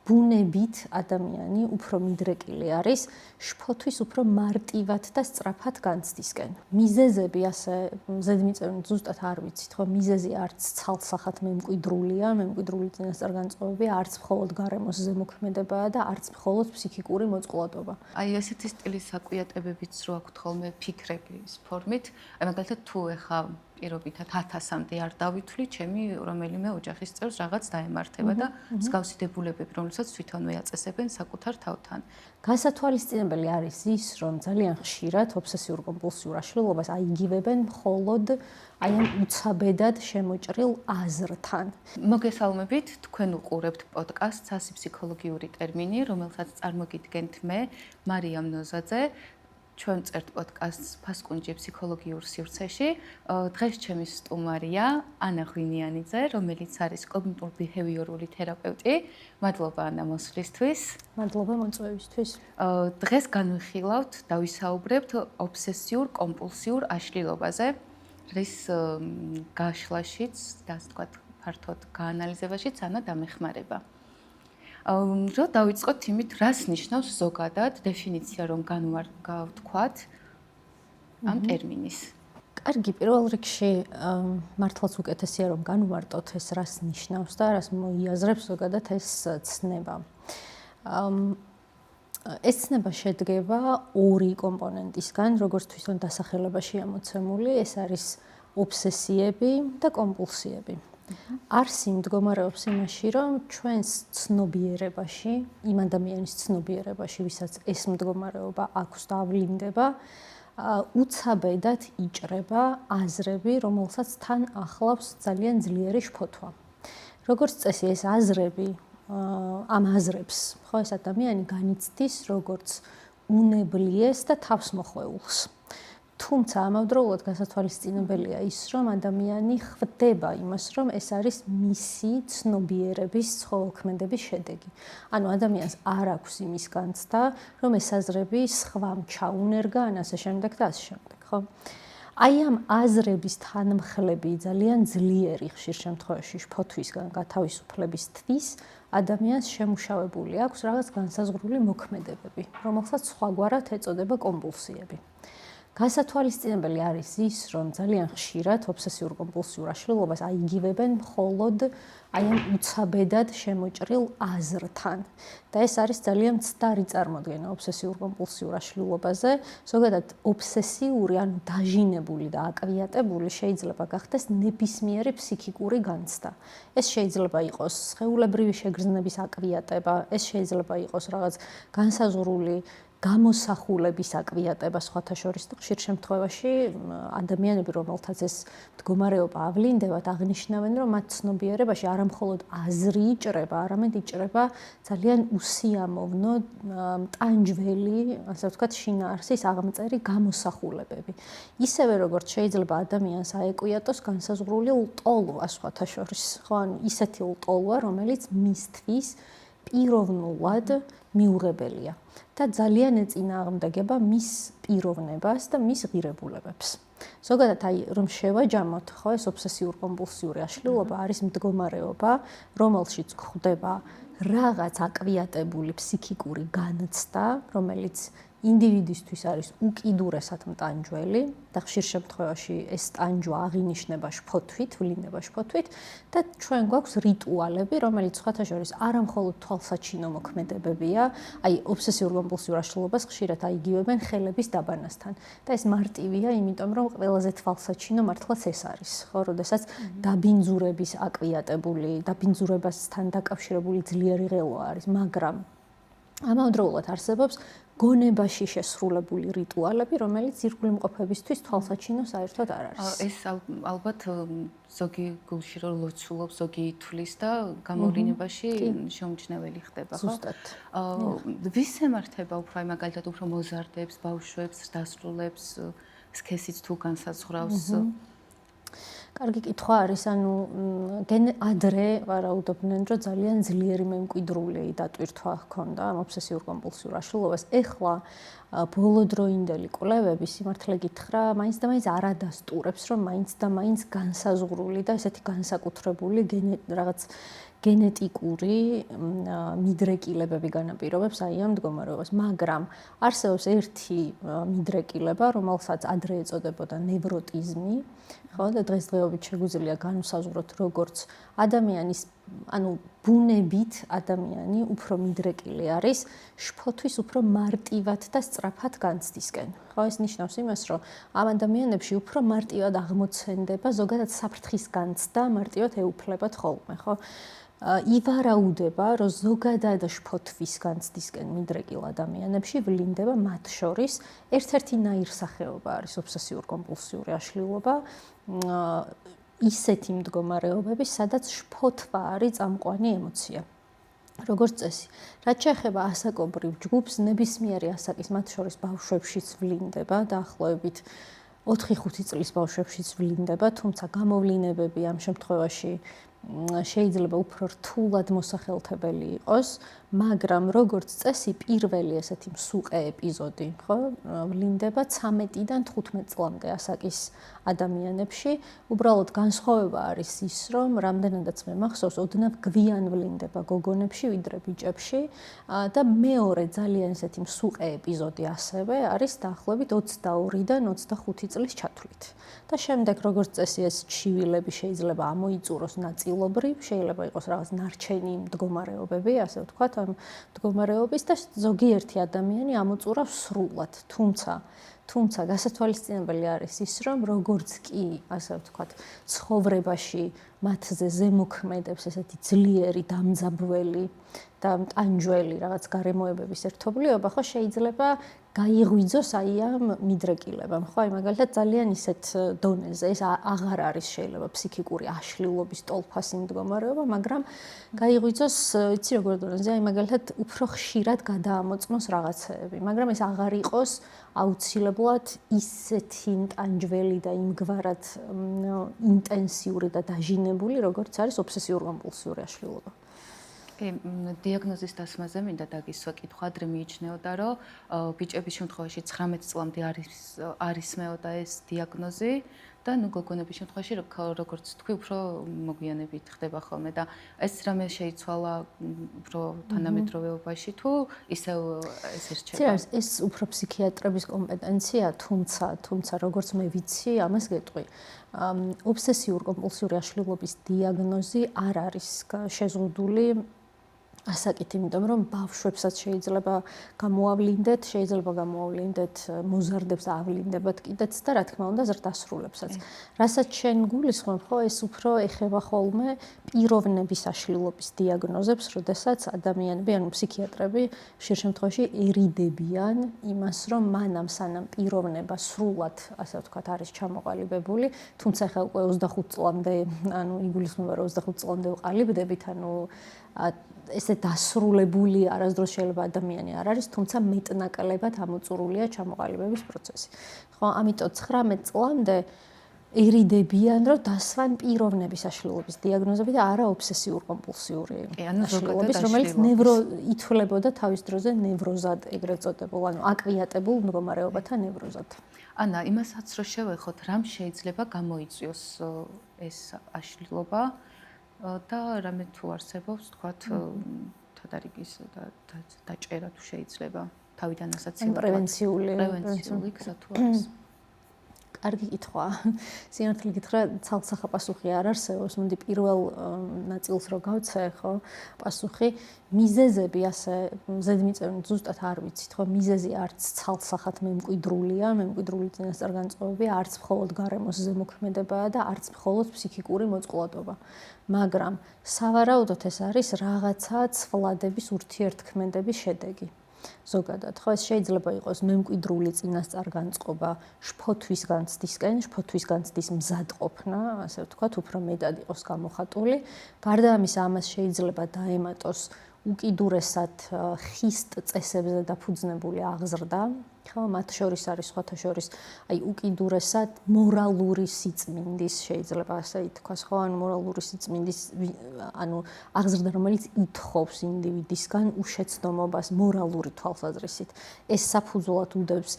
ბუნებით ადამიანი უფრო მიდრეკილი არის შფოთვის უფრო მარტივად და სწრაფად განცდისკენ. მიზეზები ასე ზედმიწევნით ზუსტად არ ვიცით, ხო, მიზეზი არც ცალსახად მემკვიდრულია, მემკვიდრული წინასწარმეტყველებები, არც მხოლოდ გარემოს ზემოქმედებაა და არც მხოლოდ ფსიქიკური მოწყვლადობა. აი ესეთი სტილის საკვიატებებიც რო აქვთ ხოლმე ფიქრების ფორმით, აი მაგალითად თუ ეხა პირობითად 1000-მდე არ დავითვლი, ჩემი რომელიმე ოჯახის წევრს რაღაც დაემართება და მსგავსი დებულებები, რომელსაც თვითონვე აწესებენ საკუთარ თავთან. გასათვალისწინებელი არის ის, რომ ძალიან ხშირად ობსესიურ კომპულსიურ აშლილობას აიგივებენ მხოლოდ აი ამ უცაბედად შემოჭრილ აზრთან. მოგესალმებით, თქვენ უყურებთ პოდკასტს „100 ფსიქოლოგიური ტერმინი“, რომელსაც წარმოგიდგენთ მე, მარიამ ნოზაძე. ჩვენ წერთ პოდკასტს ფასკუნჯი ფსიქოლოგიურ სივრცეში. დღეს ჩემი სტუმარია ანა ღვინიანიძე, რომელიც არის კოგნიტურ-ბიჰევიორული თერაპევტი. მადლობა ანა მოსვლისთვის. მადლობა მოწვევისთვის. დღეს განვიხილავთ და ვისაუბრებთ ობსესიურ კომპულსიურ აშლილობაზე, რის გაშლაშიც და ასე ვთქვათ, ფართოდ გაანალიზებაშიც ანა დამეხმარება. რო დავიწყოთ იმით, რას ნიშნავს ზოგადად დეფინიცია, რომ განვარგავთქვათ ამ ტერმინის. კარგი, პირველ რიგში მართლაც უკეთესია, რომ განვარტოთ ეს რას ნიშნავს და რას მოიაზრებს ზოგადად ეს ცნება. ეს ცნება შედგება ორი კომპონენტისგან, როგორც თვითონ დასახელებაში ამოცემული, ეს არის ობსესიები და კომპულსიები. არსი მდგომარეობს იმაში, რომ ჩვენს ცნობიერებაში, იმ ადამიანის ცნობიერებაში, ვისაც ეს მდგომარეობა აქვს და ავლინდება, უცაბედად იჭრება აზრები, რომელსაც თან ახლავს ძალიან ძლიერი შფოთვა. როგორც წესი, ეს აზრები, ამ აზრებს, ხო, ეს ადამიანი განიცდის როგორც უნებლიეს და თავსმოხვეულს. თუმცა ამავდროულად გასათვალისწინებელია ის, რომ ადამიანი ხვდება იმას, რომ ეს არის მისი ცნობიერების ცხოველქმედების შედეგი. ანუ ადამიანს არ აქვს იმის განცდა, რომ ეს აზრები სხვამ ჩაუნერგა, ან ასე შემდეგ და ასე შემდეგ, ხო? აი ამ აზრების თანმხლები ძალიან ძლიერი ხშირ შემთხვევაში შფოთვისგან გათავისუფლებისთვის ადამიანს შემუშავებული აქვს რაღაც განსაზღვრული მოქმედებები, რომელსაც სხვაგვარად ეწოდება კომპულსიები. გასათვალისწინებელი არის ის, რომ ძალიან ხშირად ობსესიურ კომპულსიურ აშლილობას აიგივებენ მხოლოდ აი ამ უცაბედად შემოჭრილ აზრთან. და ეს არის ძალიან მცდარი წარმოდგენა ობსესიურ კომპულსიურ აშლილობაზე. ზოგადად ობსესიური, ანუ დაჟინებული და აკვიატებული შეიძლება გახდეს ნებისმიერი ფსიქიკური განცდა. ეს შეიძლება იყოს სხეულებრივი შეგრძნების აკვიატება, ეს შეიძლება იყოს რაღაც განსაზღვრული გამოსახულების აკვიატება სხვათა შორის და ხშირ შემთხვევაში ადამიანები, რომელთაც ეს მდგომარეობა ავლინდებათ, აღნიშნავენ, რომ მათ ცნობიერებაში არა მხოლოდ აზრი იჭრება, არამედ იჭრება ძალიან უსიამოვნო, მტანჯველი, ასე ვთქვათ, შინაარსის აღმწერი გამოსახულებები. ისევე როგორც შეიძლება ადამიანს აეკვიატოს განსაზღვრული ლტოლვა სხვათა შორის, ხო, ანუ ისეთი ლტოლვა, რომელიც მისთვის პიროვნულად მიუღებელია და ძალიან ეწინააღმდეგება მის პიროვნებას და მის ღირებულებებს. ზოგადად აი რომ შევაჯამოთ, ხო, ეს ობსესიურ კომპულსიური აშლილობა არის მდგომარეობა, რომელშიც გვხვდება რაღაც აკვიატებული ფსიქიკური განცდა, რომელიც ინდივიდისთვის არის უკიდურესად მტანჯველი და ხშირ შემთხვევაში ეს ტანჯვა აღინიშნება შფოთვით, ვლინდება შფოთვით და ჩვენ გვაქვს რიტუალები, რომელიც სხვათა შორის არა მხოლოდ თვალსაჩინო მოქმედებებია, აი ობსესიურ კომპულსიურ აშლილობას ხშირად აიგივებენ ხელების დაბანასთან. და ეს მარტივია, იმიტომ რომ ყველაზე თვალსაჩინო მართლაც ეს არის, ხო, როდესაც დაბინძურების აკვიატებული, დაბინძურებასთან დაკავშირებული ძლიერი ღელვა არის, მაგრამ ამავდროულად არსებობს გონებაში შესრულებული რიტუალები, რომელიც ირგვლივ მყოფებისთვის თვალსაჩინო საერთოდ არ არის. ეს ალბათ ზოგი გულში რომ ლოცულობს, ზოგი ითვლის და გამოვლინებაში შეუმჩნეველი ხდება, ხო? ზუსტად. ვის ემართება უფრო, აი მაგალითად უფრო მოზარდებს, ბავშვებს, დასრულებს, სქესიც თუ განსაზღვრავს? კარგი კითხვა არის, ანუ ადრე ვარაუდობდნენ, რომ ძალიან ძლიერი მემკვიდრული დატვირთვა ჰქონდა ამ ობსესიურ კომპულსიურ აშლილობას. ეხლა ბოლოდროინდელი კვლევები სიმართლე გითხრა, მაინც და მაინც არ ადასტურებს, რომ მაინც და მაინც განსაზღვრული და ესეთი განსაკუთრებული რაღაც გენეტიკური მიდრეკილებები განაპირობებს აი ამ მდგომარეობას, მაგრამ არსებობს ერთი მიდრეკილება, რომელსაც ადრე ეწოდებოდა ნევროტიზმი, ხო და დღესდღეობით შეგვიძლია განვსაზღვროთ როგორც ადამიანის ბუნებით ადამიანი უფრო მიდრეკილი არის შფოთვის უფრო მარტივად და სწრაფად განცდისკენ. ხო, ეს ნიშნავს იმას, რომ ამ ადამიანებში უფრო მარტივად აღმოცენდება ზოგადად საფრთხის განცდა, მარტივად ეუფლებათ ხოლმე, ხო? ივარაუდება, რომ ზოგადად შფოთვის განცდისკენ მიდრეკილ ადამიანებში ვლინდება მათ შორის ერთ-ერთი ნაირსახეობა არის ობსესიურ-კომპულსიური აშლილობა, ისეთი მდგომარეობები, სადაც შფოთვა არის წამყვანი ემოცია. როგორც წესი, რაც შეეხება ასაკობრივ ჯგუფს, ნებისმიერი ასაკის, მათ შორის ბავშვებშიც ვლინდება, დაახლოებით 4-5 წლის ბავშვებშიც ვლინდება, თუმცა გამოვლინებები ამ შემთხვევაში შეიძლება უფრო რთულად მოსახელთებელი იყოს, მაგრამ როგორც წესი, პირველი ესეთი მსუყე ეპიზოდი, ხო, ვლინდება 13-დან 15 წლამდე ასაკის ადამიანებში. უბრალოდ განსხვავება არის ის, რომ რამდენადაც მე მახსოვს, ოდნავ გვიან ვლინდება გოგონებში, ვიდრე ბიჭებში და მეორე ძალიან ესეთი მსუყე ეპიზოდი ასევე არის დაახლოებით 22-დან 25 წლის ჩათვლით. და შემდეგ როგორც წესი ეს ჩივილები შეიძლება ამოიწუროს ნაწილობრივ, შეიძლება იყოს რაღაც ნარჩენი მდგომარეობები, ასე ვთქვათ, ამ მდგომარეობის და ზოგიერთი ადამიანი ამოწურავს სრულად. თუმცა გასათვალისწინებელი არის ის, რომ როგორც კი, ასე ვთქვათ, ცხოვრებაში მათზე ზემოქმედებს ესეთი ძლიერი დამძაბველი და მტანჯველი რაღაც გარემოებების ერთობლიობა, ხო, შეიძლება გაიღვიძოს აი ამ მიდრეკილებამ, ხო, აი მაგალითად ძალიან ისეთ დონეზე, ეს აღარ არის შეიძლება ფსიქიკური აშლილობის ტოლფასი მდგომარეობა, მაგრამ გაიღვიძოს, იცი როგორ დონეზე, აი მაგალითად უფრო ხშირად გადაამოწმოს რაღაცეები, მაგრამ ეს აღარ იყოს აუცილებლად ისეთი მტანჯველი და იმგვარად ინტენსიური და დაჟინებული, როგორც არის ობსესიურ-კომპულსიური აშლილობა. დიაგნოზის დასმაზე მინდა დაგისვა კითხვა, ადრე მიიჩნეოდა, რომ ბიჭების შემთხვევაში 19 წლამდე არის მეოდა ეს დიაგნოზი და გოგონების შემთხვევაში როგორც თქვი, უფრო მოგვიანებით ხდება ხოლმე და ეს რამე შეიცვალა უფრო თანამედროვეობაში თუ ისევ ეს რჩება? ეს უფრო ფსიქიატრების კომპეტენცია, თუმცა როგორც მე ვიცი, ამას გეტყვი. ობსესიურ-კომპულსიური აშლილობის დიაგნოზი არ არის შეზღუდული ასაკით, იმიტომ რომ ბავშვებსაც შეიძლება გამოავლინდეთ, მოზარდებს აავლინდებათ კიდეც და რა თქმა უნდა ზრდასრულებსაც. რასაც შენ გულისხმობ, ხო, ეს უფრო ეხება ხოლმე პიროვნების აშლილობის დიაგნოზებს, როდესაც ადამიანები, ფსიქიატრები ხშირ შემთხვევაში ერიდებიან იმას, რომ მანამ სანამ პიროვნება სრულად, ასე ვთქვათ, არის ჩამოყალიბებული, თუმცა ხა უკვე 25 წლამდე, იგულისხმება, რომ 25 წლამდე ვყალიბდებით, ესე დასრულებული არასდროს შეიძლება ადამიანი არ არის, თუმცა მეტნაკლებად ამოწურულია ჩამოყალიბების პროცესი. ხო, ამიტომ 19 წლამდე ერიდებიან, რომ დასვან პიროვნების აშლილობის დიაგნოზები და არა ობსესიურ-კომპულსიური აშლილობის, რომელიც ითვლებოდა თავის დროზე ნევროზად, ეგრეთ წოდებულ, აკვიატებულ მდგომარეობათა ნევროზად. ანა, იმასაც რო შევეხოთ, რამ შეიძლება გამოიწვიოს ეს აშლილობა? და რამე თუ არსებობს, თქვათ, თადარიგის დაჭერა თუ შეიძლება თავიდან ასაცილებლად. პრევენციული გზა თუ არის. კარგი კითხვა. სინათლე გითხრა, ცალსახა პასუხი არ არსებობს. მოდი პირველ ნაწილს რო გავცე, ხო? პასუხი მიზეზები ასე ზედმიწევნით ზუსტად არ ვიცით, ხო? მიზეზი არც ცალსახად მემკვიდრულია, მემკვიდრული წინასწარ-განწყობები, არც მხოლოდ გარემოს ზემოქმედებაა და არც მხოლოდ ფსიქიკური მოწყვლადობა. მაგრამ სავარაუდოდ ეს არის რაღაცა ცვლადების ურთიერთქმედების შედეგი. ზოგადად, ხო, ეს შეიძლება იყოს მემკვიდრული წინასწარ-განწყობა შფოთვის განცდისკენ, შფოთვის განცდის მზადყოფნა, ასე ვთქვათ, უფრო მეტად იყოს გამოხატული. გარდა ამისა, ამას შეიძლება დაემატოს უკიდურესად ხისტ წესებზე დაფუძნებული აღზრდა, ხო, მათ შორის არის სხვათა შორის, აი უკიდურესად მორალური სიწმინდის შეიძლება ასე ითქვას, ხო, მორალური სიწმინდის, აღზრდა, რომელიც ითხოვს ინდივიდისგან უშეცდომობას მორალური თვალსაზრისით. ეს საფუძვლად უდევს,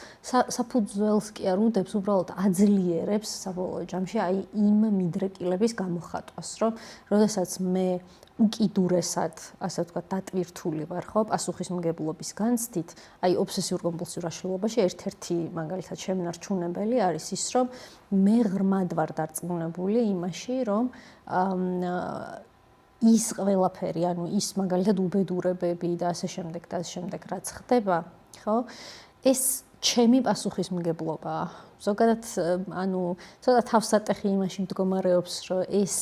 საფუძველს კი არ უდევს, უბრალოდ აძლიერებს საბოლოო ჯამში აი იმ მიდრეკილების გამოხატვას, რომ როდესაც მე უკიდურესად, ასე ვთქვათ, დატვირთული ვარ, ხო, პასუხისმგებლობის განცდით, აი ობსესიურ-კომპულსიურ აშლილობაში ერთ-ერთი მაგალითად შემნარჩუნებელი არის ის, რომ მე ღრმად ვარ დარწმუნებული იმაში, რომ ის ყველაფერი, ანუ ის მაგალითად უბედურებები და ასე შემდეგ და ასე შემდეგ რაც ხდება, ხო? ეს ჩემი პასუხისმგებლობაა. ზოგადად, ანუ ცოტა თავსატეხი იმაში მდგომარეობს, რომ ეს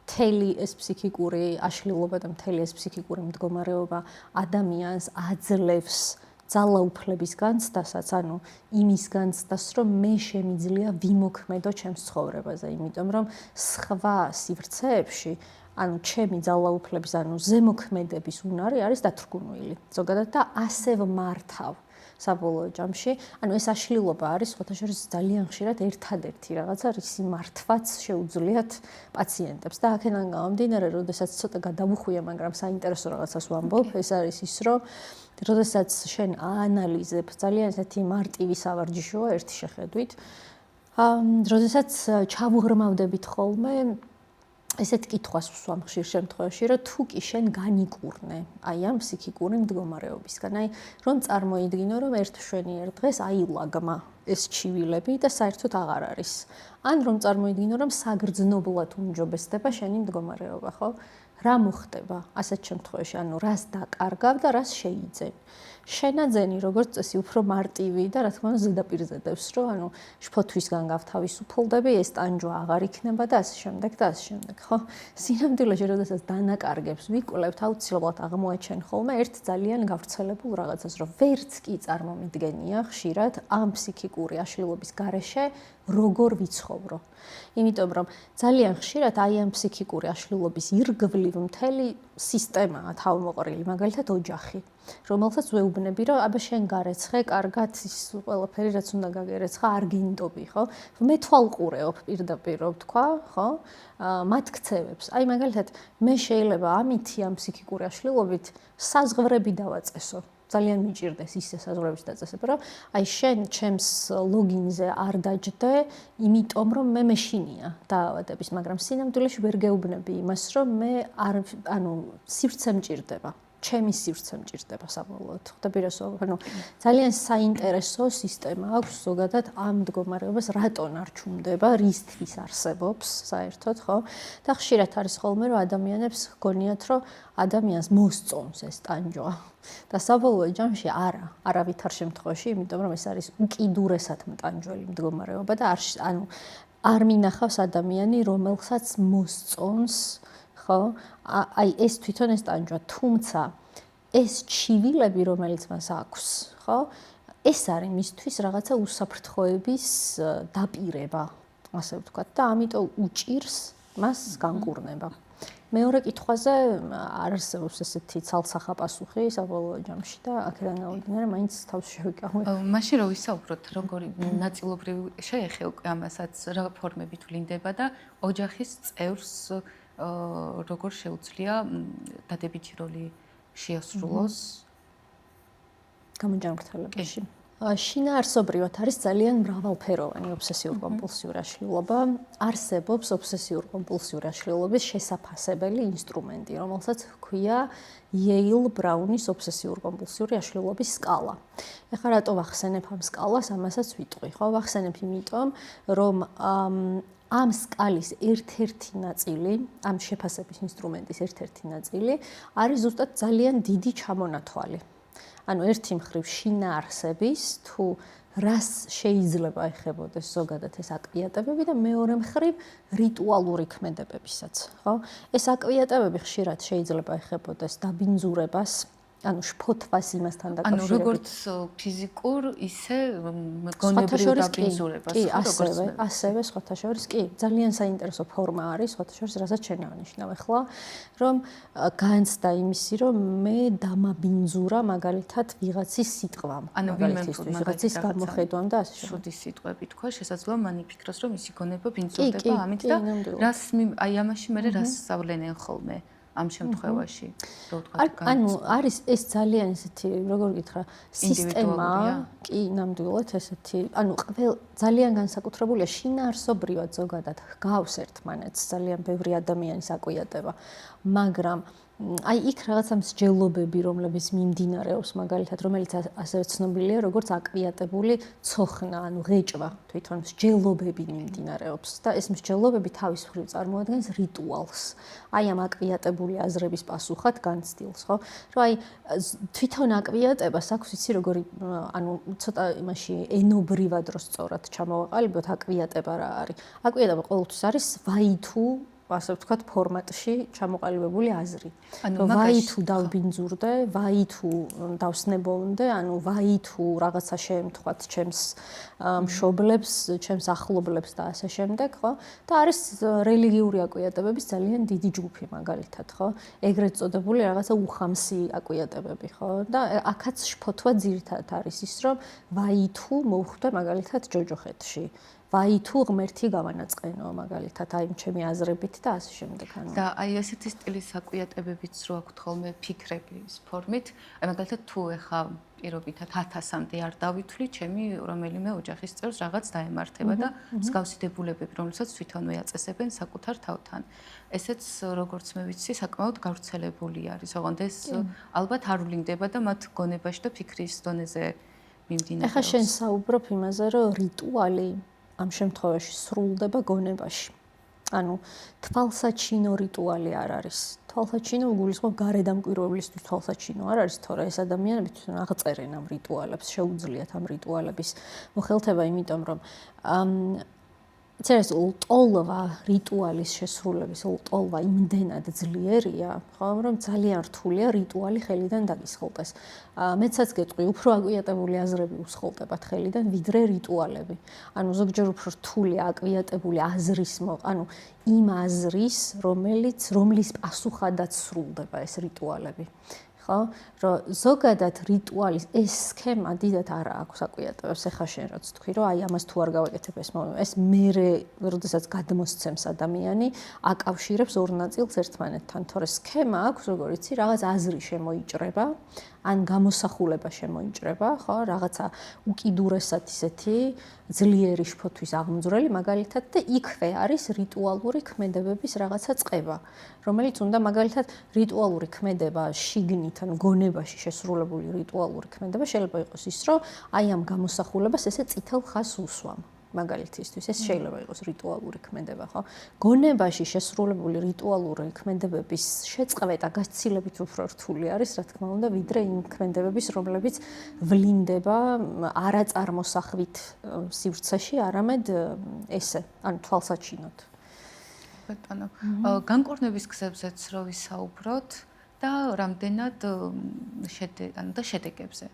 ფსიქიკური აშლილობა და მთელი ეს ფსიქიკური მდგომარეობა ადამიანს აძლევს ძალაუფლების განცდასაც, ანუ იმის განცდას, რომ მე შემიძლია ვიმოქმედო ჩემს ცხოვრებაზე, იმიტომ რომ სხვა სივრცეებში, ანუ ჩემი ძალაუფლების, ანუ ზემოქმედების უნარი არის დათრგუნვილი. ზოგადად და ასე ვმართავ საბოლოო ჯამში, ანუ ეს აშლილობა არის სხვათა შორის ძალიან ხშირად ერთადერთი რაღაცა, რისი მართვაც შეუძლიათ პაციენტებს და აქედან გამომდინარე, როდესაც ცოტა გადავუხვია, მაგრამ საინტერესო რაღაცას ვამბობ, ეს არის ის, რომ როდესაც შენ აანალიზებ, ძალიან ესეთი მარტივი სავარჯიშოა ერთი შეხედვით, როდესაც ჩავუღრმავდებით ხოლმე ესეთ კითხვას ვსვამ ხშირ შემთხვევაში, რომ თუ კი შენ განიკურნე აი ამ ფსიქიკური მდგომარეობისგან, აი რომ წარმოიდგინო, რომ ერთ მშვენიერ დღეს აილაგმა ეს ჩივილები და საერთოდ აღარ არის. ან რომ წარმოიდგინო, რომ საგრძნობლად უმჯობესდება შენი მდგომარეობა, ხო? რა მოხდება ასეთ შემთხვევაში, ანუ რას დაკარგავ და რას შეიძენ. შენაძენი როგორც წესი უფრო მარტივი და რა თქმა უნდა ზედაპირზე დევს, რომ ანუ შფოთვისგან გავთავისუფლდები, ეს ტანჯვა აღარ იქნება და ასე შემდეგ და ასე შემდეგ, ხო? სინამდვილეში როდესაც დანაკარგებს ვიკვლევთ, აუცილებლად აღმოაჩენ ხოლმე ერთ ძალიან გავრცელებულ რაღაცას, რომ ვერც კი წარმომიდგენია ხშირად ამ ფსიქიკური აშლილობის გარეშე როგორ ვიცხოვრო. იმიტომ რომ ძალიან ხშირად აი ამ ფსიქიკური აშლილობის ირგვლივ მთელი სისტემაა თავმოყრილი, მაგალითად ოჯახი, რომელსაც ვეუბნები, რომ აბა შენ გარეცხე, კარგად ის ყველაფერი რაც უნდა გაგერეცხა, არ გინდობი, ხო? მეთვალყურეობ პირდაპირ ვთქვა, ხო? მათ ქცევებს. აი მაგალითად მე შეიძლება ამითი ამ ფსიქიკური აშლილობით საზღვრები დავაწესო. ძალიან მიჭირდეს ის საზღვრების დაწესება, რომ აი შენ ჩემს ლოგინზე არ დაჯდე, იმიტომ რომ მე მეშინია დაავადების, მაგრამ სინამდვილეში ვერ გეუბნები იმას, რომ მე არ, ანუ სივრცე მჭირდება. ჩემი სივრცე მჭირდება საბოლოოდ. ხვდები რა ვსაუბრობ? ანუ ძალიან საინტერესო სისტემა აქვს ზოგადად ამ მდგომარეობას რატომ არ ჩუმდება, რისთვის არსებობს საერთოდ, ხო? და ხშირად არის ხოლმე რომ ადამიანებს ჰგონიათ, რომ ადამიანს მოსწონს ეს ტანჯვა. და საბოლოო ჯამში არავითარ შემთხვევაში, იმიტომ რომ ეს არის უკიდურესად მტანჯველი მდგომარეობა და არ მინახავს ადამიანი, რომელსაც მოსწონს, ხო? აი ეს თვითონ ეს ტანჯვა, თუმცა ეს ჩივილები, რომელიც მას აქვს, ხო? ეს არის მისთვის რაღაცა უსაფრთხოების დაპირება, ასე ვთქვათ, და ამიტომ უჭირს მას განკურნება. მეორე კითხვაზე არ არსებობს ესეთი ცალსახა პასუხი საბოლოო ჯამში და აქედან გამომდინარე, მაინც თავს შევიკავებ. მაშინ რომ ვისაუბროთ, როგორი ნაწილობრივ შეეხე უკვე ამასაც, რა ფორმებით ვლინდება და ოჯახის წევრს როგორ შეუძლია დადებითი როლი შეასრულოს გამოჯანმრთელებაში. შინაარსობრივად არის ძალიან მრავალფეროვანი ობსესიურ-კომპულსიური აშლილობა. არსებობს ობსესიურ-კომპულსიური აშლილობის შესაფასებელი ინსტრუმენტი, რომელსაც ჰქვია Yale-Brownis ობსესიურ-კომპულსიური აშლილობის სკალა. ეხლა რატო ვახსენებ ამ სკალას, ამასაც ვიტყვი, ხო? ვახსენებ იმიტომ, რომ ამ სკალის ერთ-ერთი ნაწილი, ამ შეფასების ინსტრუმენტის ერთ-ერთი ნაწილი არის ზუსტად ძალიან დიდი ჩამონათვალი. ანუ ერთი მხრივ შინაარსების თუ რას შეიძლება ეხებოდეს ზოგადად ეს აკვიატებები და მეორე მხრივ რიტუალური ქმედებებისაც, ხო? ეს აკვიატებები ხშირად შეიძლება ეხებოდეს დაბინძურებას, ანუ შფოთვას იმასთან დაკავშირებით. ანუ როგორც ფიზიკურ, ისე გონებრივ დაბინძურებას, კი, ასევე სხვათა შორის კი, ძალიან საინტერესო ფორმა არის, სხვათა შორის რასაც შენ აღნიშნავ ახლა, რომ განცდა იმისი, რომ მე დამაბინძურა მაგალითად ვიღაცის სიტყვამ, ვიღაცის გამოხედვამ და ასე შემდეგ. შუდი სიტყვები თქვა, შესაძლოა მან იფიქროს, რომ ისი გონება ბინძურდება ამით და რას აი ამაში მე რას სწავლენენ ხოლმე. ამ შემთხვევაში, რო ვთქვათ, ანუ არის ეს ძალიან ესეთი, როგორ გითხრა, სისტემა, კი, ნამდვილად ესეთი, ანუ ძალიან განსაკუთრებულია შინაარსობრივად ზოგადად ჰგავს ერთმანეთს ძალიან ბევრი ადამიანის აკვიატება. მაგრამ აი იქ რაღაცა მსჯელობები, რომლებიც მიმდინარეობს, მაგალითად, რომელიც ასევე ცნობილია, როგორც აკვიატებული ცოხნა, ანუ ღეჭვა, თვითონ მსჯელობები მიმდინარეობს და ეს მსჯელობები თავის მხრივ წარმოადგენს რიტუალს. აი ამ აკვიატებული აზრების პასუხად განცდილს, ხო? რომ აი თვითონ აკვიატებას აქვს იცი როგორი, ანუ ცოტა იმაში ენობრივად რო სწორად ჩამოვაყალიბოთ, აკვიატება რა არის? აკვიატება ყოველთვის არის ვაითუ ასე ვთქვათ, ფორმატში ჩამოყალიბებული აზრი. ანუ ვაითუ დავბინძურდე, ვაითუ დავსნებოვნდე, ანუ ვაითუ რაღაცა შემთხვათ ჩემს მშობლებს, ჩემს ახლობლებს და ასე შემდეგ, ხო? და არის რელიგიური აკვიატებების ძალიან დიდი ჯგუფი, მაგალითად, ხო? ეგრეთ წოდებული რაღაცა უხამსი აკვიატებები, ხო? და აქაც შფოთვა ძირითადად არის ის, რომ ვაითუ მოვხვდე მაგალითად ჯოჯოხეთში. ვაითუ ღმერთი გავანაწყენო მაგალითად აი ჩემი აზრებით და ასე შემდეგ ანუ და აი ესეთი სტილის აკვიატებებიც რო აქვთ ხოლმე ფიქრების ფორმით აი მაგალითად თუ ეხა პირობითად 1000-მდე არ დავითვლი ჩემი რომელიმე ოჯახის წევრს რაღაც დაემართება და მსგავსი დებულებები რომელსაც თვითონვე აწესებენ საკუთარ თავთან ესეც როგორც მე ვიცი საკმაოდ გავრცელებული არის ოღონდ ეს ალბათ არ ვლინდება და მათ გონებაში და ფიქრის დონეზე მიმდინარეობს ეხა შენ საუბრობ იმაზე რომ რიტუალი ამ შემთხვევაში სრულდება გონებაში. ანუ თვალსაჩინო რიტუალი არ არის. თვალსაჩინო გულისხმობ გარედამკვირვებლისთვის თვალსაჩინო არ არის, თორე ეს ადამიანები თვითონ აღწერენ ამ რიტუალებს, შეუძლიათ ამ რიტუალების მოხელთება, იმიტომ რომ წერს ლტოლვა რიტუალის შესრულების ლტოლვა იმდენად ძლიერია, ხო, რომ ძალიან რთულია რიტუალი ხელიდან დაგისხლტეს. მეცაც გეტყვი, უფრო აკვიატებული აზრები უსხლტებათ ხელიდან, ვიდრე რიტუალები. ანუ ზოგჯერ უფრო რთულია აკვიატებული აზრის, ანუ იმ აზრის, რომლის პასუხადაც სრულდება ეს რიტუალები. ხო, რომ ზოგადად რიტუალის ეს სქემა დიდად არ აქვს აკვიატებებს, ეხა შენ რაც თქვი, რომ აი ამას თუ არ გავაკეთებ ეს მერე, როდესაც გადმოსცემს ადამიანი, აკავშირებს ორ ნაწილს ერთმანეთთან, თორე სქემა აქვს, როგორ იცი, რაღაც აზრი შემოიჭრება, ან გამოსახულება შემოიჭრება, ხო, რაღაცა უკიდურესად ისეთი ძლიერი შფოთვის აღმძვრელი, მაგალითად და იქვე არის რიტუალური ქმედებების რაღაცა წყება, რომელიც უნდა მაგალითად რიტუალური ქმედება შიგნით, ანუ გონებაში შესრულებული რიტუალური ქმედება შეიძლება იყოს ის, რომ აი ამ გამოსახულებას ესე წითელ ხაზს უსვამ. მაგალითისთვის ეს შეიძლება იყოს რიტუალური ქმედება, ხო? გონებაში შესრულებული რიტუალური ქმედებების შეწყვეტა გაცილებით უფრო რთული არის, რა თქმა უნდა, ვიდრე იმ ქმედებების, რომლებიც ვლინდება არაწარმოსახვით სივრცეში, არამედ ესე, ანუ თვალსაჩინოდ. ბატონო, განკურნების გზებზეც რო ვისაუბროთ და რამდენად შედეგებზე.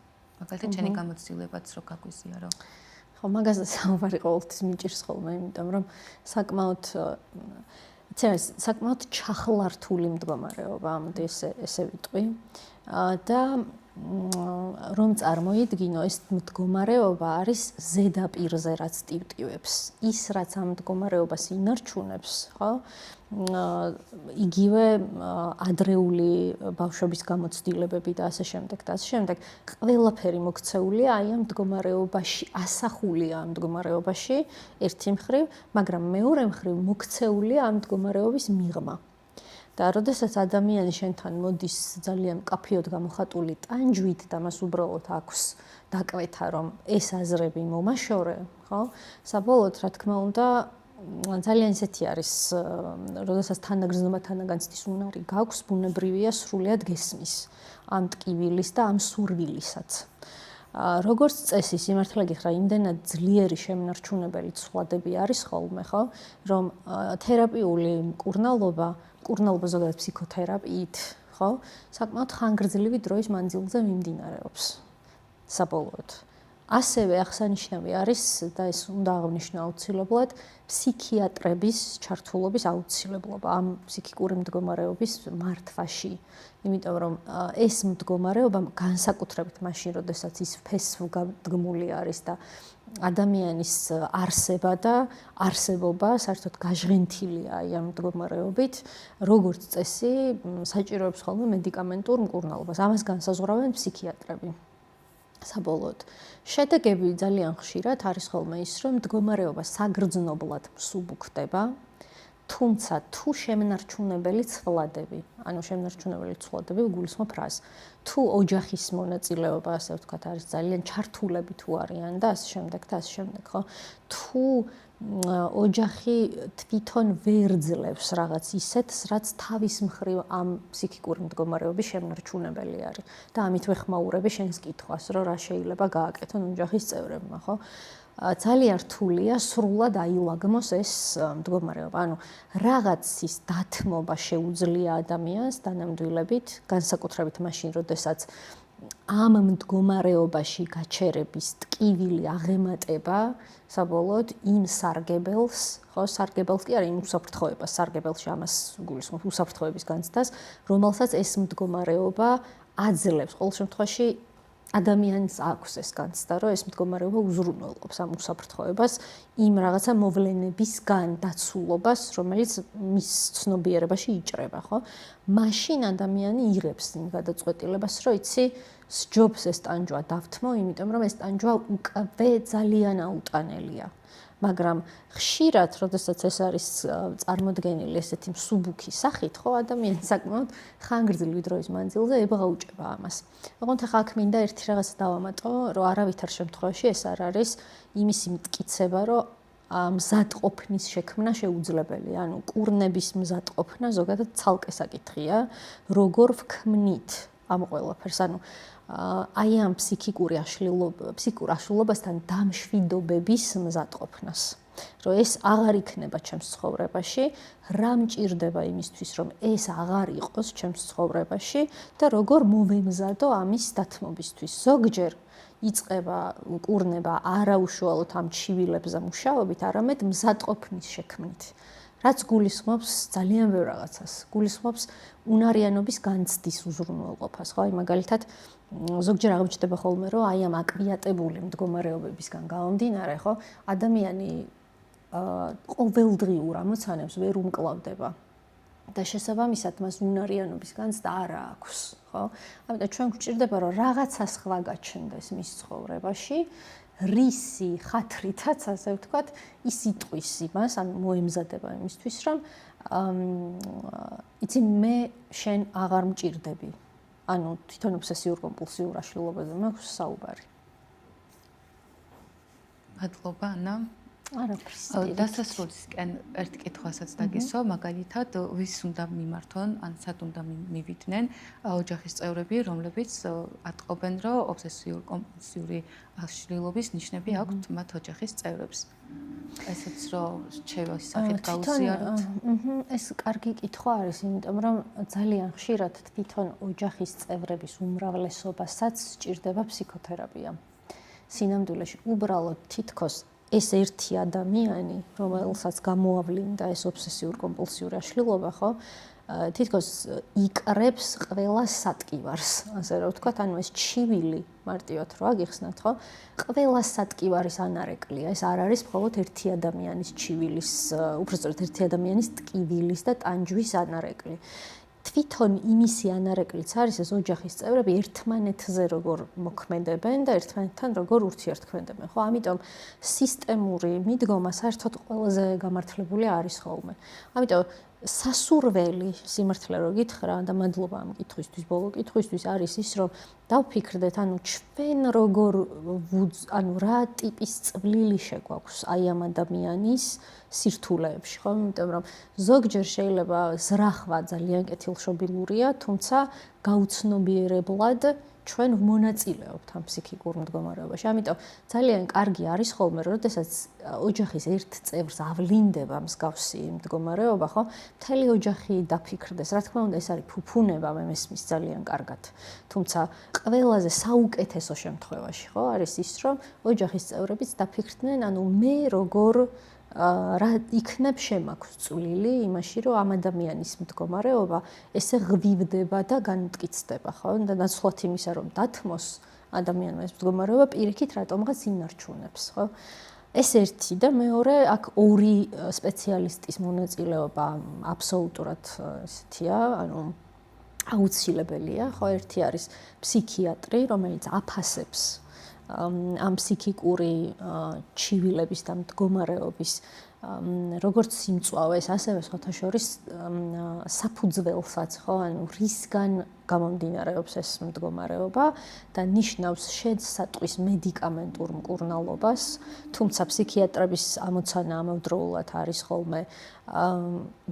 მაგალითად, ჩემი გამოცდილებაც რო გაგვიზია, რომ ხო, მაგაზე საუბარი ყოველთვის მიჭირს ხოლმე, იმიტომ რომ საკმაოდ ჩახლართული მდგომარეობა, ამოდი ესე ვიტყვი. და რომ წარმოიდგინო, ეს მდგომარეობა არის ზედაპირზე, რაც ტივტივებს. ის, რაც ამ მდგომარეობას ინარჩუნებს, ხო? იგივე ადრეული ბავშვობის გამოცდილებები და ასე შემდეგ და ასე შემდეგ, ყველაფერი მოქცეულია აი ამ მდგომარეობაში, ასახულია ამ მდგომარეობაში ერთი მხრივ, მაგრამ მეორე მხრივ მოქცეულია ამ მდგომარეობის მიღმა. და როდესაც ადამიანი შენთან მოდის ძალიან მკაფიოდ გამოხატული ტანჯვით და მას უბრალოდ აქვს დაკვეთა, რომ ეს აზრები მომაშორე, ხო? საბოლოოდ, რა თქმა უნდა, ძალიან ისეთი არის, როდესაც თანაგრძნობა თანაგანცდის უნარი გაქვს, ბუნებრივია სრულიად გესმის ამ ტკივილის და ამ სურვილისაც. როგორც წესი, სიმართლე გითხრა, იმდენად ძლიერი შემნარჩუნებელი ცვლადები არის ხოლმე, ხო, რომ თერაპიული მკურნალობა ზოგადად ფსიქოთერაპიით, ხო, საკმაოდ ხანგრძლივი დროის მანძილზე მიმდინარეობს საბოლოოდ. ასევე აღსანიშნავი არის და ეს უნდა აღვნიშნო აუცილებლად ფსიქიატრების ჩართულობის აუცილებლობა ამ ფსიქიკური მდგომარეობის მართვაში. იმიტომ რომ ეს მდგომარეობა განსაკუთრებით მაშინ, როდესაც ის ფესვგადგმული არის და ადამიანის არსება და არსებობა საერთოდ გაჟღენთილია ამ მდგომარეობით, როგორც წესი, საჭიროებს ხოლმე მედიკამენტურ მკურნალობას. ამას განსაზღვრავენ ფსიქიატრები. საბოლოოდ, შედეგები ძალიან ხშირად არის ხოლმე ის, რომ მდგომარეობა საგრძნობლად მსუბუქდება თუმცა თუ შემნარჩუნებელი ცვლადები, ანუ შემნარჩუნებელი ცვლადები გულისხმობ რას? თუ ოჯახის მონაწილეობა, ასე ვთქვათ, არის ძალიან ჩართულები თუ არიან და ასე შემდეგ და ასე შემდეგ, ხო? თუ ოჯახი თვითონ ვერ ძლევს რაღაც ისეთს, რაც თავის მხრივ ამ ფსიქიკური მდგომარეობის შემნარჩუნებელი არის. და ამით ვეხმაურები შენს კითხვას, რომ რა შეიძლება გააკეთონ ოჯახის წევრებმა, ხო? ძალიან რთულია სრულად აილაგმოს ეს მდგომარეობა. ანუ რაღაცის დათმობა შეუძლია ადამიანს დანამდვილებით, განსაკუთრებით მაშინ, როდესაც ამ მდგომარეობაში გაჩერების ტკივილი აღემატება საბოლოოდ იმ სარგებელს, ხო, სარგებელს კი არა, იმ უსაფრთხოებას, სარგებელში ამას გულისხმობ უსაფრთხოების განცდას, რომელსაც ეს მდგომარეობა აძლევს. ყოველ შემთხვევაში ადამიანს აქვს ეს განცდა, რომ ეს მდგომარეობა უზრუნველყოფს ამ უსაფრთხოებას, იმ რაღაცა მოვლენებისგან დაცულობას, რომელიც მის ცნობიერებაში იჭრება, ხო? მაშინ ადამიანი იღებს იმ გადაწყვეტილებას, რომ იცი, სჯობს ეს ტანჯვა დავთმო, იმიტომ რომ ეს ტანჯვა უკვე ძალიან აუტანელია. მაგრამ ხშირად, როდესაც ეს არის წარმოდგენილი ესეთი მსუბუქი სახით, ხო, ადამიანი საკმაოდ ხანგრძლივი დროის მანძილზე ებღაუჭება ამას. ოღონდ ახლა აქ მინდა ერთი რაღაცა დავამატო, რომ არავითარ შემთხვევაში ეს არ არის იმისი მტკიცება, რომ მზადყოფნის შექმნა შეუძლებელია. ანუ კურნების მზადყოფნა ზოგადად ცალკე საკითხია, როგორ ვქმნით ამ ყველაფერს. ანუ აი ამ ფსიქიკურ აშლილობასთან დამშვიდობების მზადყოფნას. რომ ეს აღარ იქნება ჩემს ცხოვრებაში, რა მჭირდება იმისთვის, რომ ეს აღარ იყოს ჩემს ცხოვრებაში და როგორ მოვემზადო ამის დათმობისთვის. ზოგჯერ იწყება კურნება არაუშუალოდ ამ ჩივილებზე მუშაობით, არამედ მზადყოფნის შექმნით. რაც გულისხმობს ძალიან ბევრ რაღაცას. გულისხმობს უნარიანობის განცდის უზრუნველყოფას, ხო? აი მაგალითად ზოგჯერ აღმოჩნდება ხოლმე, რომ აი ამ აკვიატებული მდგომარეობებისგან გამომდინარე, ხო, ადამიანი ყოველდღიურ ამოცანებს ვერ უმკლავდება და შესაბამისად მას უნარიანობის განცდა არ აქვს, ხო? ამიტომ ჩვენ გვჭირდება, რომ რაღაცა სხვა გაჩნდეს მის ცხოვრებაში, რისი ხათრითაც, ასე ვთქვათ, ის იტყვის იმას, ანუ მოემზადება იმისთვის, რომ იცი მე შენ აღარ მჭირდები. ანუ თვითონ ობსესიურ კომპულსიურ აშლილობაზე მაქვს საუბარი. მადლობა, ანა. არაფერს. დასასრულისკენ ერთ კითხვასაც დაგესვა, მაგალითად, ვის უნდა მიმართონ, ან სად უნდა მივიდნენ ოჯახის წევრები, რომლებიც ატყობენ, რომ ობსესიურ კომპულსიური აშლილობის ნიშნები აქვთ მათ ოჯახის წევრებს. ესეც რომ რჩევა სახით გაუზიაროთ. ეს კარგი კითხვა არის, იმიტომ რომ ძალიან ხშირად თვითონ ოჯახის წევრების უმრავლესობასაც სჭირდება ფსიქოთერაპია. სინამდვილეში უბრალოდ თითქოს ეს ერთი ადამიანი, რომელსაც გამოავლინდა ეს ობსესიურ კომპულსიური აშლილობა, ხო, თითქოს იკრებს ყველა სატკივარს, ასე რომ ვთქვათ, ანუ ეს ჩივილი მარტივად რო აგიხსნათ, ხო, ყველა სატკივარის ანარეკლია. ეს არ არის მხოლოდ ერთი ადამიანის ჩივილის, უბრალოდ ერთი ადამიანის ტკივილის და ტანჯვის ანარეკლი. თვითონ იმისი ანარეკლიც არის ეს ოჯახის წევრები ერთმანეთზე როგორ მოქმედებენ და ერთმანეთთან როგორ ურთიერთქმედებენ, ხო? ამიტომ სისტემური მიდგომა საერთოდ ყველაზე გამართლებული არის ხოლმე. ამიტომ სასურველი სიმართლე რო გითხრა და მადლობა ამ კითხვისთვის, ბოლო კითხვისთვის არის ის, რომ დავფიქრდეთ, ანუ ჩვენ როგორ ანუ რა ტიპის წვლილი შეგვაქვს აი ამ ადამიანის სირთულეებში, ხო? იმიტომ რომ ზოგჯერ შეიძლება ზრახვა ძალიან კეთილშობილურია, თუმცა გაუცნობიერებლად ჩვენ ვმონაწილეობთ ამ ფსიქიკურ მდგომარეობაში. ამიტომ ძალიან კარგი არის ხოლმე, როდესაც ოჯახის ერთ წევრს ავლინდება მსგავსი მდგომარეობა, ხო? მთელი ოჯახი დაფიქრდეს. რა თქმა უნდა, ეს არის ფუფუნება, მე მესმის ძალიან კარგად. თუმცა ყველაზე საუკეთესო შემთხვევაში, ხო, არის ის, რომ ოჯახის წევრებიც დაფიქრდნენ, ანუ მე როგორ რა იქნებ შემაქვს წვლილი იმაში, რომ ამ ადამიანის მდგომარეობა ესე ღვივდება და განმტკიცდება, ხო? და ნაცვლად იმისა, რომ დათმოს ადამიანმა ეს მდგომარეობა პირიქით რატომღაც ინარჩუნებს, ხო? ეს ერთი და მეორე, აქ ორი სპეციალისტის მონაწილეობა აბსოლუტურად ესეთია, ანუ აუცილებელია, ხო? ერთი არის ფსიქიატრი, რომელიც აფასებს ამ ფსიქიკური ჩივილების და მდგომარეობის როგორც სიმწვავეს, ასევე სხვათა შორის საფუძველსაც, ხო, ანუ რისგან გამომდინარეობს ეს მდგომარეობა და ნიშნავს შეცდომის მედიკამენტურ მკურნალობას, თუმცა ფსიქიატრების ამოცანა ამავდროულად არის ხოლმე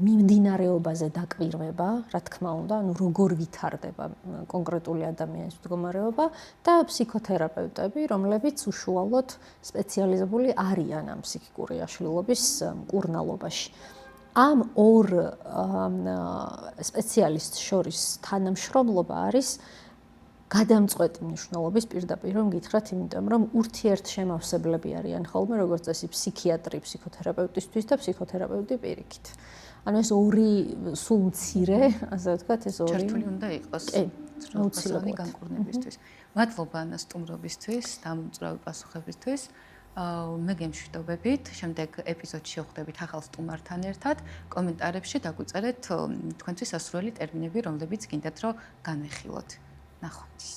მიმდინარეობაზე დაკვირვება, რა თქმა უნდა, ანუ როგორ ვითარდება კონკრეტული ადამიანის მდგომარეობა და ფსიქოთერაპევტები, რომლებიც უშუალოდ სპეციალიზებული არიან ამ ფსიქიკური აშლილობის მკურნალობაში. ამ ორ სპეციალისტს შორის თანამშრომლობა არის გადამწყვეტი მნიშვნელობის პირდაპირ რომ გითხრათ, იმიტომ რომ ურთიერთშემავსებლები არიან ხოლმე, როგორც წესი ფსიქიატრი ფსიქოთერაპევტისთვის და ფსიქოთერაპევტი პირიქით. ანუ ეს ორი სულ მცირე, ასე ვთქვათ, ეს ორი ჩართული უნდა იყოს აუცილებლად განკურნებისთვის. მადლობა ანა სტუმრობისთვის და ამოწრავი პასუხებისთვის. მე გემშვიდობებით, შემდეგ ეპიზოდში შევხვდებით ახალ სტუმართან ერთად. კომენტარებში დაგვიწერეთ თქვენთვის სასურველი ტერმინები, რომლებიც გინდათ რომ განვიხილოთ. ნახვამდის.